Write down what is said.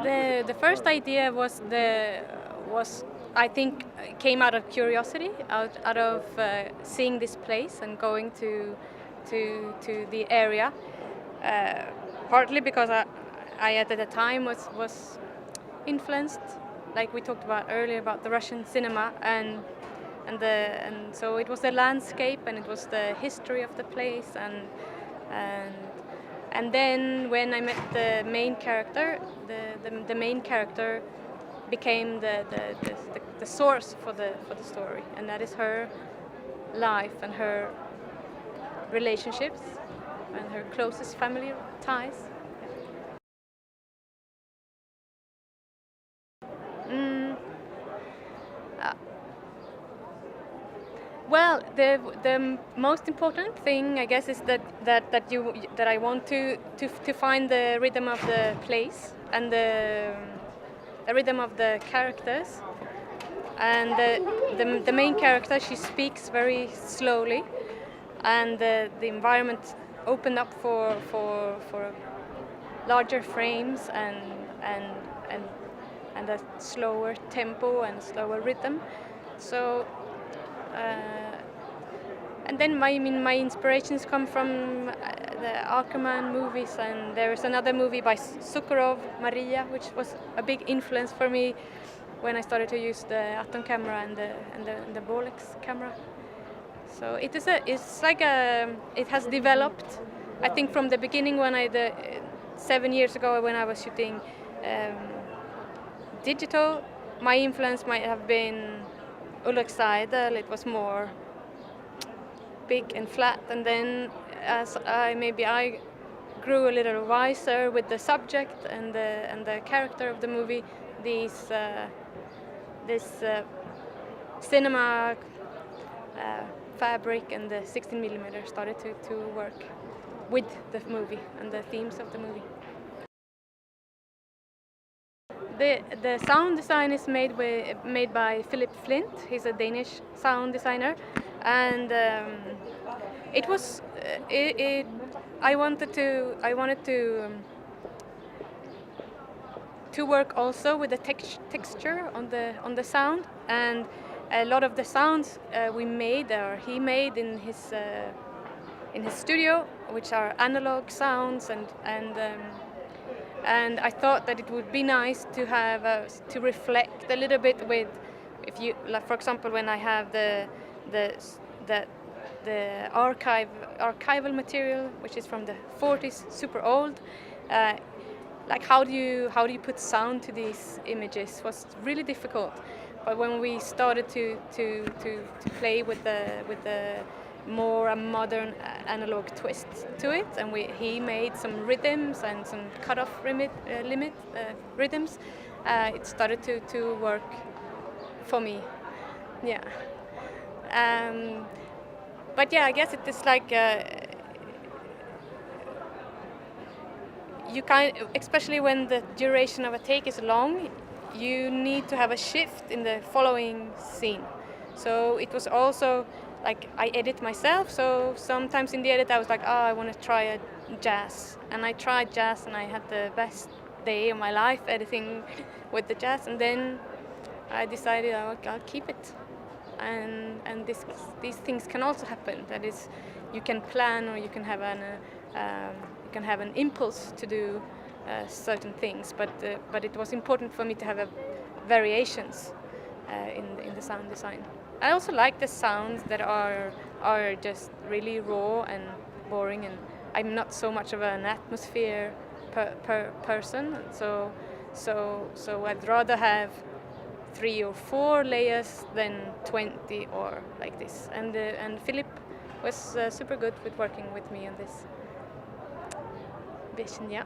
The first idea was I think came out of curiosity, out of seeing this place and going to the area. Partly because I at the time was influenced, like we talked about earlier, about the Russian cinema, and so it was the landscape and it was the history of the place, and then when I met the main character, the main character became the source for the story, and that is her life and her relationships and her closest family ties. Well, the most important thing, I guess, is that I want to find the rhythm of the place and the rhythm of the characters. And the main character, she speaks very slowly, and the environment opened up for larger frames and a slower tempo and slower rhythm. So. And then my inspirations come from the Ackerman movies, and there is another movie by Sukharov, Maria, which was a big influence for me when I started to use the Atom camera and the Bolex camera. So it has developed, I think, from the beginning when 7 years ago when I was shooting digital. My influence might have been Ulrich Seidel. It was more big and flat, and then as I grew a little wiser with the subject and the character of the movie, this cinema fabric and the 16mm started to work with the movie and the themes of the movie. The sound design is made by Philip Flint. He's a Danish sound designer, and it was I wanted to work also with the texture on the sound, and a lot of the sounds he made in his studio, which are analog sounds, and I thought that it would be nice to have to reflect a little bit with, if you, like, for example, when I have the archival material, which is from the 40s, super old. Like how do you put sound to these images was really difficult. But when we started to play with the more modern analog twist to it, and he made some rhythms and some cutoff rhythms, it started to work for me. Yeah. But yeah, I guess it is like especially when the duration of a take is long, you need to have a shift in the following scene. So it was also like I edit myself, so sometimes in the edit I was like, I want to try a jazz, and I tried jazz and I had the best day of my life editing with the jazz, and then I decided I'll keep it, and these things can also happen. That is, you can plan, or you can have an impulse to do certain things, but it was important for me to have variations in the sound design. I also like the sounds that are just really raw and boring, and I'm not so much of an atmosphere person, so I'd rather have 3 or 4 layers than 20 or like this. And Philip was super good with working with me on this vision, yeah.